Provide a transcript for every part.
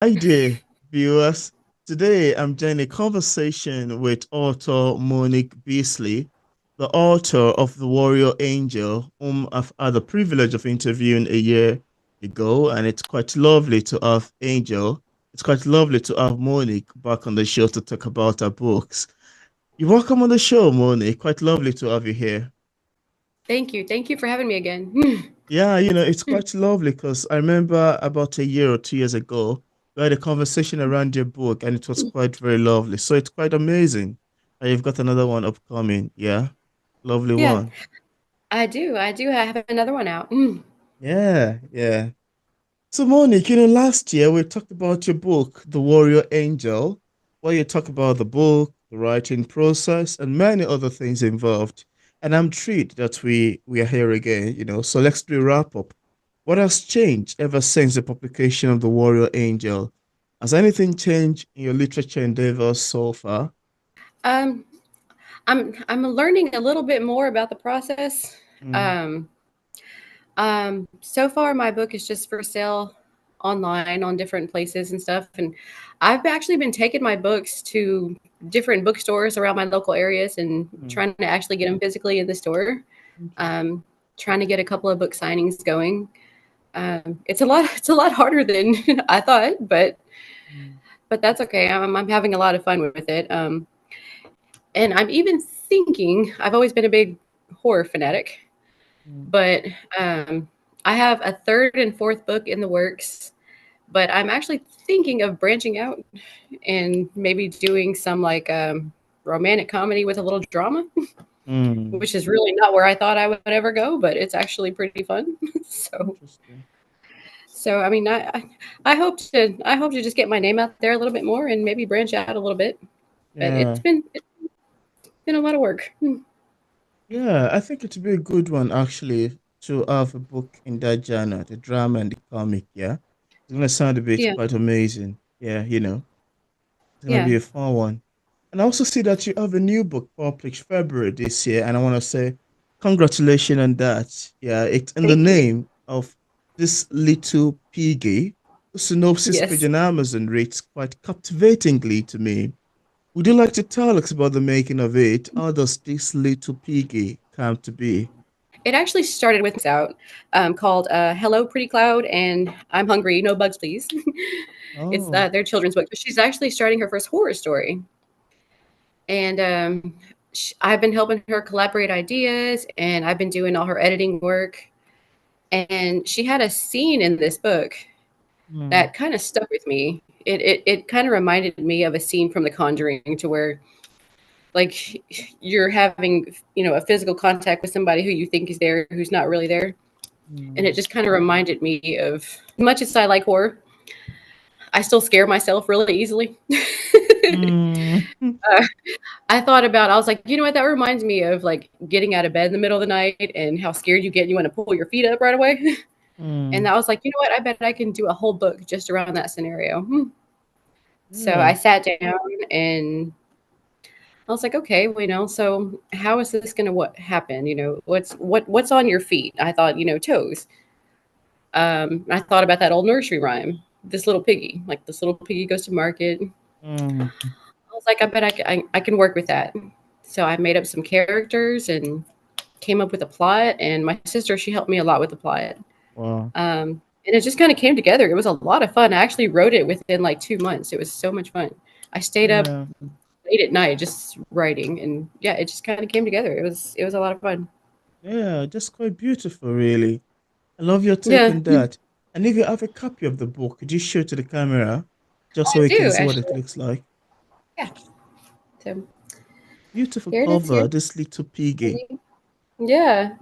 Hi there, viewers. Today I'm joining a conversation with author Monique Beasley, the author of The Warrior Angel, whom I've had the privilege of interviewing a year ago, and it's quite lovely to have Angel. It's quite lovely to have Monique back on the show to talk about her books. You're welcome on the show, Monique. Quite lovely to have you here. Thank you. Thank you for having me again. Yeah, it's quite lovely because I remember about a year or 2 years ago, we had a conversation around your book and it was quite very lovely. So it's quite amazing. And you've got another one upcoming. Yeah, lovely Yeah, one. I do. I do have another one out. Yeah, yeah. So, Monique, last year we talked about your book, The Warrior Angel, where you talk about the book, the writing process, and many other things involved. And I'm thrilled that we are here again, So let's do a wrap up. What has changed ever since the publication of The Warrior Angel? Has anything changed in your literature endeavors so far? Um, I'm learning a little bit more about the process. Mm, Um, so far my book is just for sale online on different places and stuff, and I've actually been taking my books to different bookstores around my local areas and mm, trying to actually get them physically in the store. interesting. Um, Trying to get a couple of book signings going. It's a lot. It's a lot harder than I thought, Mm, but that's okay. I'm having a lot of fun with it. And I'm even thinking. I've always been a big horror fanatic, mm, but um, I have a third and fourth book in the works. But I'm actually thinking of branching out and maybe doing some like romantic comedy with a little drama, mm, which is really not where I thought I would ever go, but it's actually pretty fun. so interesting. so I mean I hope to just get my name out there a little bit more and maybe branch out a little bit. But Yeah. it's been a lot of work. Yeah, I think it'd be a good one actually to have a book in that genre, the drama and the comic. Yeah, it's gonna sound a bit Yeah, quite amazing. Yeah, it's gonna yeah. be a fun one. And I also see that you have a new book published February this year, and I want to say congratulations on that. Yeah, it's in the Thank you. name of this little piggy. The synopsis page Yes. on Amazon reads quite captivatingly to me. Would you like to tell us about the making of it? How does this little piggy come to be? It actually started with out called "Hello, Pretty Cloud," and "I'm hungry, no bugs, please." It's Oh, their children's book, but she's actually starting her first horror story, and I've been helping her collaborate ideas, and I've been doing all her editing work. And she had a scene in this book mm, that kind of stuck with me. It kind of reminded me of a scene from The Conjuring, to where like you're having a physical contact with somebody who you think is there who's not really there, and it mm, just kind of reminded me of, much as I like horror, I still scare myself really easily. mm, I thought about, I was like, you know what, that reminds me of like getting out of bed in the middle of the night and how scared you get and you want to pull your feet up right away. And mm. I was like, you know what, I bet I can do a whole book just around that scenario. So Yeah, I sat down and I was like, okay, well, so how is this going to what happen? What's on your feet? I thought, toes. I thought about that old nursery rhyme. This little piggy, like this little piggy goes to market. mm, I was like, I bet I can work with that. So I made up some characters and came up with a plot. And my sister, she helped me a lot with the plot. wow. And it just kind of came together. It was a lot of fun. I actually wrote it within like 2 months. It was so much fun. I stayed up Yeah, late at night just writing, and yeah, it just kind of came together. It was a lot of fun. yeah, just quite beautiful, really. I love your take Yeah, on that. And if you have a copy of the book, could you show it to the camera just so I we can do see what it actually. looks like? Yeah. So Beautiful here it is. Here. cover, this little piggy. Yeah.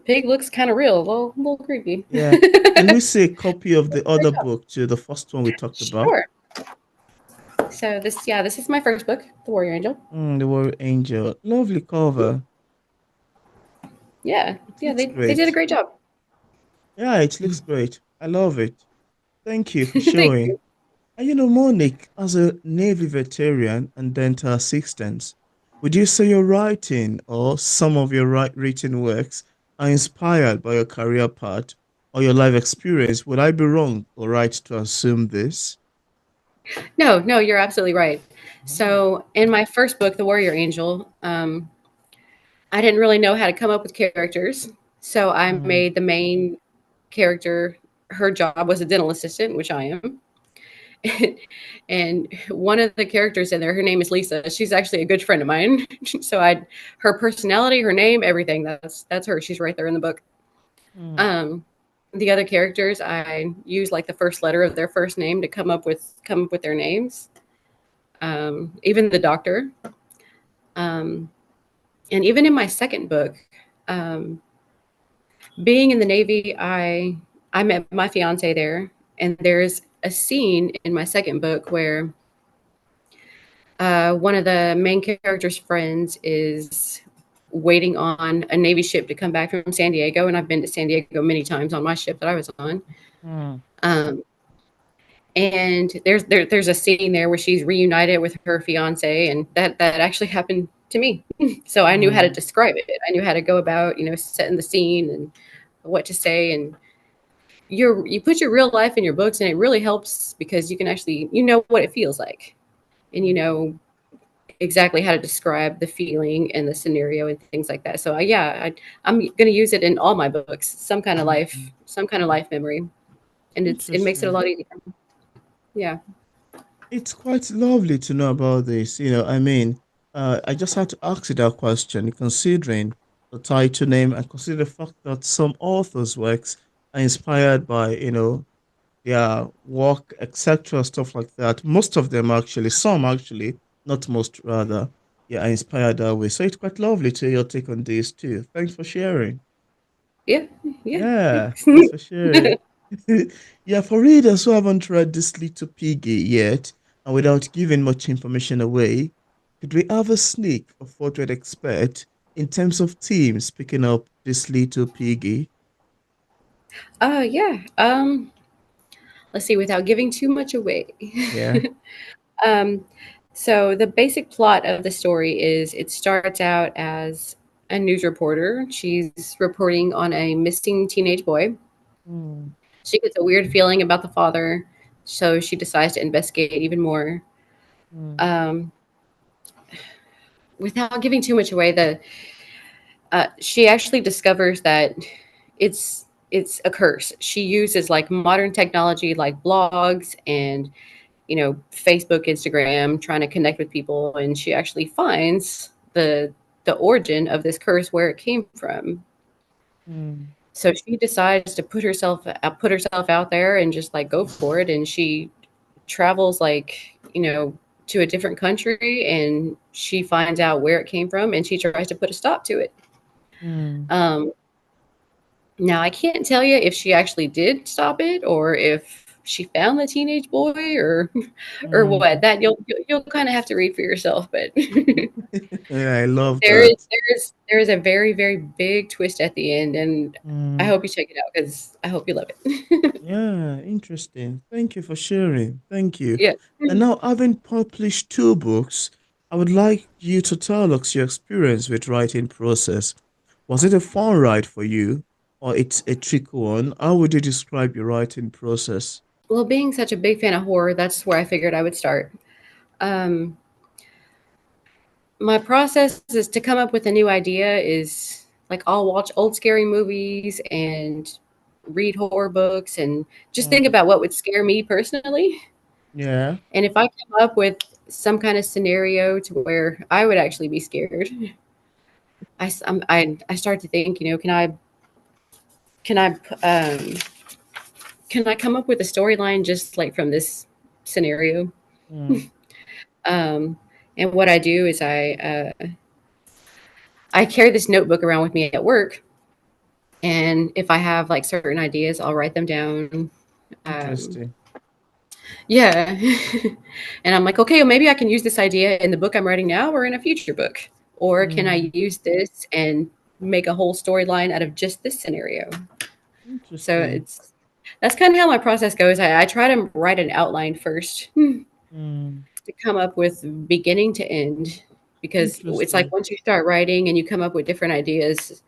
Pig looks kind of real, a little creepy. Yeah. Can we see a copy of the other book too, the first one we talked about? Sure. So this is my first book, The Warrior Angel. The Warrior Angel. Lovely cover. Yeah, It yeah, looks they did a great. great job. Yeah, it looks great. I love it. Thank you for Thank showing. you. And Monique, as a Navy veteran and dental assistant, would you say your writing or some of your written works are inspired by your career path? or your life experience. Would I be wrong or right to assume this? No, no, you're absolutely right. Oh. So in my first book, The Warrior Angel, I didn't really know how to come up with characters. So I Mm, made the main character, her job was a dental assistant, which I am. And one of the characters in there, her name is Lisa. She's actually a good friend of mine. So her personality, her name, everything, that's her. She's right there in the book. mm, Um, the other characters, I use like the first letter of their first name to come up with their names. Even the doctor. Um, and even in my second book, um, being in the Navy, I met my fiance there, and there's a scene in my second book where one of the main character's friends is waiting on a Navy ship to come back from San Diego, and I've been to San Diego many times on my ship that I was on. mm, Um, and there's a scene there where she's reunited with her fiance, and that actually happened to me. So I knew how to mm. describe it. I knew how to go about setting the scene and what to say, and you put your real life in your books, and it really helps because you can actually know what it feels like, and you Mm, know exactly how to describe the feeling and the scenario and things like that. So I'm going to use it in all my books, mm. some kind of life memory, and it makes it a Interesting. lot easier. Yeah. It's quite lovely to know about this. I mean, I just had to ask you that question, considering the title name and consider the fact that some authors' works are inspired by, their work, etc., stuff like that. Most of them actually, some actually, not most rather, yeah, are inspired that way. So it's quite lovely to hear your take on this too. Thanks for sharing. Yeah. Yeah. Yeah, Thanks. thanks for sharing. Yeah, for readers who haven't read This Little Piggy yet, and without giving much information away, could we have a sneak of what we'd expect in terms of themes picking up This Little Piggy? Yeah. Let's see, without giving too much away. Yeah. um, so the basic plot of the story is it starts out as a news reporter. She's reporting on a missing teenage boy. Mm, She gets a weird feeling about the father, so she decides to investigate even more. mm, Um, without giving too much away, the she actually discovers that it's a curse. She uses like modern technology, like blogs and Facebook, Instagram, trying to connect with people, and she actually finds the origin of this curse, where it came from. mm, So she decides to put herself out there and just like go for it, and she travels like to a different country, and she finds out where it came from, and she tries to put a stop to it. mm, um, Now I can't tell you if she actually did stop it or if she found the teenage boy or what. mm. That you'll kind of have to read for yourself, but Yeah, I love that. there is a very very big twist at the end, and I Mm. hope you check it out because I hope you love it. Yeah, interesting. Thank you for sharing. Thank you. Yeah. And now, having published two books, I would like you to tell us your experience with writing process. Was it a fun ride for you, or it's a tricky one? How would you describe your writing process? Well, being such a big fan of horror, that's where I figured I would start. Um, my process is to come up with a new idea is like I'll watch old scary movies and read horror books and just think Mm, about what would scare me personally. yeah. And if I come up with some kind of scenario to where I would actually be scared, I start to think, can I um, can I come up with a storyline just like from this scenario? Mm, Um, and what I do is I carry this notebook around with me at work, and if I have like certain ideas, I'll write them down. Um, interesting. yeah, and I'm like, okay, well, maybe I can use this idea in the book I'm writing now, or in a future book, or can I Mm, use this and make a whole storyline out of just this scenario? So interesting. it's that's kind of how my process goes. I try to write an outline first Mm, to come up with beginning to end, because it's like interesting. once you start writing and you come up with different ideas,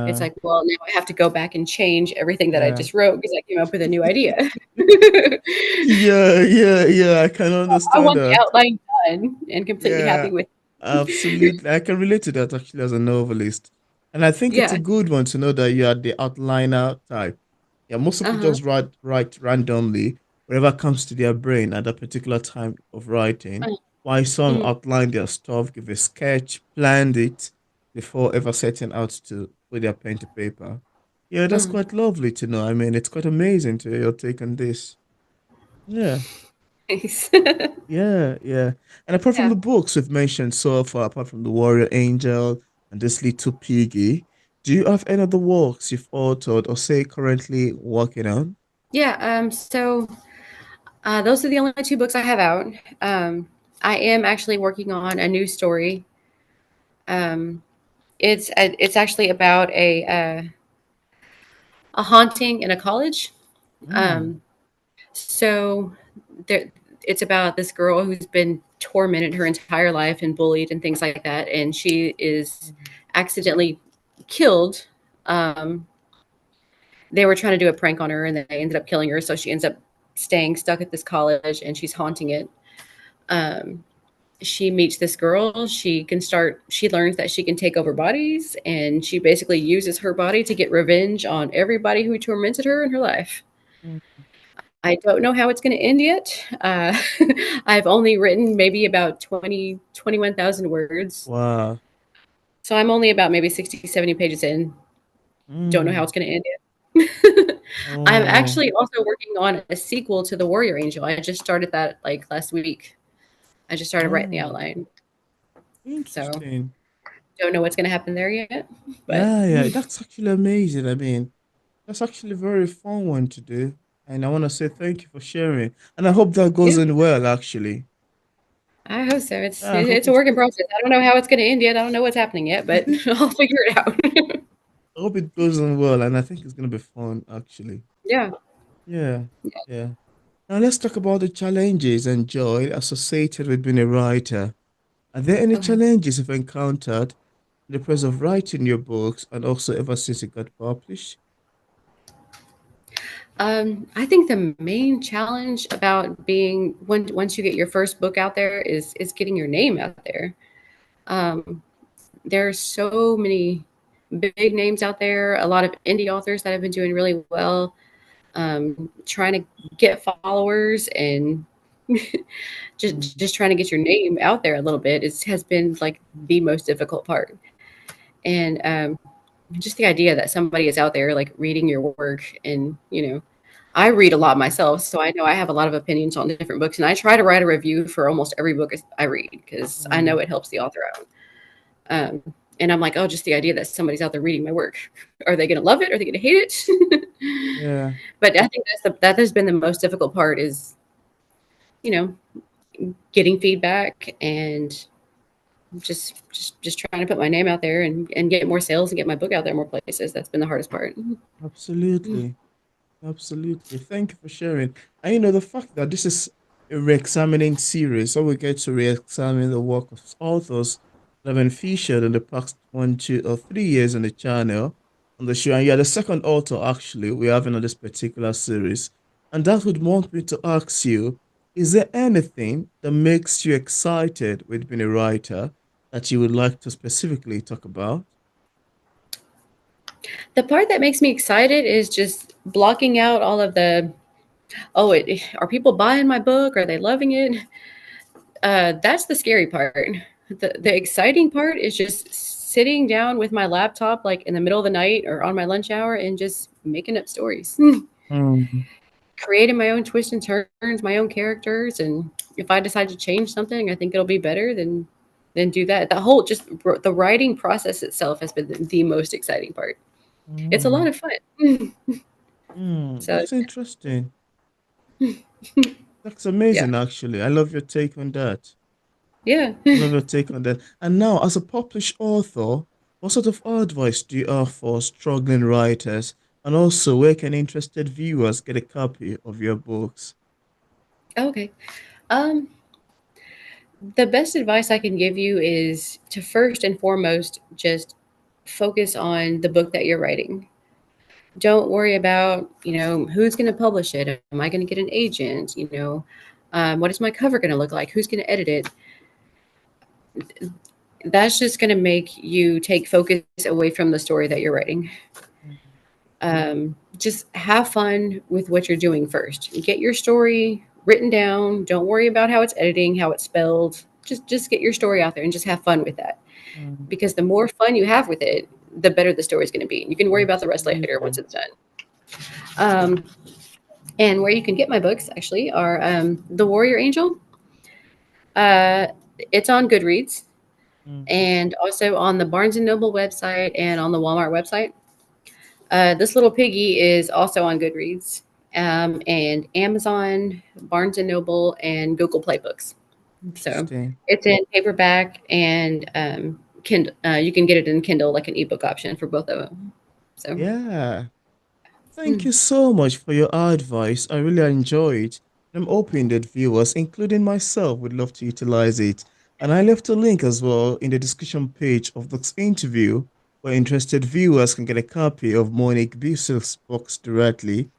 It's Yeah. like, well, now I have to go back and change everything that I Yeah. just wrote because I came up with a new idea. Yeah, yeah, yeah. I can I understand want the that. outline done and completely Yeah, happy with. absolutely. I can relate to that actually as a novelist. And I think it's a Yeah. good one to know that you are the outliner type. Yeah, most people Uh-huh. just write randomly, whatever comes to their brain at that particular time of writing. Uh, Why some mm, outline their stuff, give a sketch, planned it before ever setting out to put their pen to paper. Yeah, that's uh. quite lovely to know. I mean, it's quite amazing to hear your take on this. Yeah. Nice. Yeah, yeah. And apart from Yeah. the books we've mentioned so far, apart from the Warrior Angel and this little piggy, do you have any other works you've authored or say currently working on? Yeah. So those are the only two books I have out. Um, I am actually working on a new story. Um, it's actually about a haunting in a college. Mm, Um, so there, it's about this girl who's been tormented her entire life and bullied and things like that, and she is accidentally killed. Um, they were trying to do a prank on her, and they ended up killing her. So she ends up staying stuck at this college, and she's haunting it. Um, she meets this girl. She learns that she can take over bodies, and she basically uses her body to get revenge on everybody who tormented her in her life. mm, I don't know how it's going to end yet. I've only written maybe about 21,000 words. wow. So I'm only about maybe 60, 70 pages in. Don't know how Mm, it's going to end yet. I'm oh, actually also working on a sequel to The Warrior Angel. I just started that like last week. I just started writing the oh, outline. So interesting. don't know what's going to happen there yet. But Yeah, yeah, that's actually amazing. I mean, that's actually a very fun one to do. And I want to say thank you for sharing. And I hope that yeah, goes in well, actually. I hope so. Yeah, I hope It's a it work in process. I don't know how it's going to end yet. I don't know what's happening yet, but I'll figure it out. I hope it goes on well, and I think it's gonna be fun, actually. Yeah. Yeah, yeah. Now let's talk about the challenges and joy associated with being a writer. Are there any Okay. challenges you've encountered in the process of writing your books and also ever since it got published? I think the main challenge about being once you get your first book out there is getting your name out there. Um, there's so many big names out there, a lot of indie authors that have been doing really well, trying to get followers and Mm, just trying to get your name out there a little bit has been like the most difficult part. And just the idea that somebody is out there like reading your work and I read a lot myself, so I know I have a lot of opinions on different books, and I try to write a review for almost every book I read because I know mm, it helps the author out. Um, and I'm like, oh, just the idea that somebody's out there reading my work. Are they going to love it? Are they going to hate it? yeah, But I think that has been the most difficult part is, you know, getting feedback and just trying to put my name out there and get more sales and get my book out there more places. That's been the hardest part. absolutely. Absolutely. Thank you for sharing. And you know, the fact that this is a re-examining series, so we get to re-examine the work of authors that have been featured in the past 1, 2, or 3 years on the channel, on the show. And you're the second author, actually, we have in this particular series. And that would want me to ask you, is there anything that makes you excited with being a writer that you would like to specifically talk about? The part that makes me excited is just blocking out all of the are people buying my book? Are they loving it? That's the scary part. The exciting part is just sitting down with my laptop like in the middle of the night or on my lunch hour and just making up stories. Mm, Creating my own twists and turns, my own characters, and if I decide to change something, I think it'll be better, then do that. The whole just the writing process itself has been the most exciting part. It's a lot mm, of fun. So that's interesting. That's yeah, amazing, actually. I love your take on that. yeah. I love your take on that. And now, as a published author, what sort of advice do you have for struggling writers? And also, where can interested viewers get a copy of your books? Okay. Um, the best advice I can give you is to first and foremost just focus on the book that you're writing. Don't worry about, who's going to publish it. Am I going to get an agent? What is my cover going to look like? Who's going to edit it? That's just going to make you take focus away from the story that you're writing. Mhm. Just have fun with what you're doing first. Get your story written down. Don't worry about how it's editing, how it's spelled. Just get your story out there and just have fun with that. Mhm. Because the more fun you have with it, the better the story is going to be. You can worry about the rest later once Absolutely. it's done. Um, and where you can get my books actually are The Warrior Angel. Uh, it's on Goodreads Mhm. and also on the Barnes and Noble website and on the Walmart website. This little piggy is also on Goodreads and Amazon, Barnes and Noble, and Google Play Books. So Interesting. it's in paperback and Kindle. You can get it in Kindle, like an ebook option for both of them. So, Yeah. Thank mm, you so much for your advice. I really enjoyed. I'm hoping that viewers, including myself, would love to utilize it. And I left a link as well in the description page of this interview where interested viewers can get a copy of Monique Beasley's books directly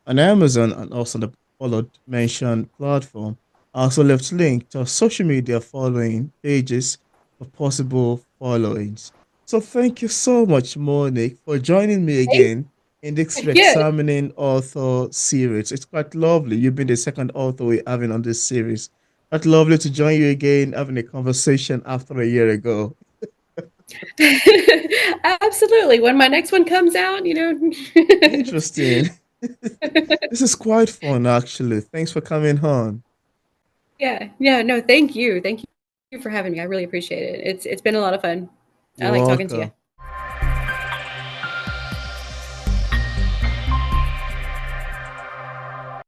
on Amazon and also the followed mentioned platform. I also left link to our social media following pages for possible followings. So thank you so much, Monique, for joining me thank again in this yeah. examining author series. It's quite lovely. You've been the second author we're having on this series. Quite lovely to join you again, having a conversation after a year ago. Absolutely. When my next one comes out, Interesting. This is quite fun, actually. Thanks for coming on. yeah, yeah, no, thank you. Thank you for having me. I really appreciate it. It's been a lot of fun. I You're like talking to you. welcome.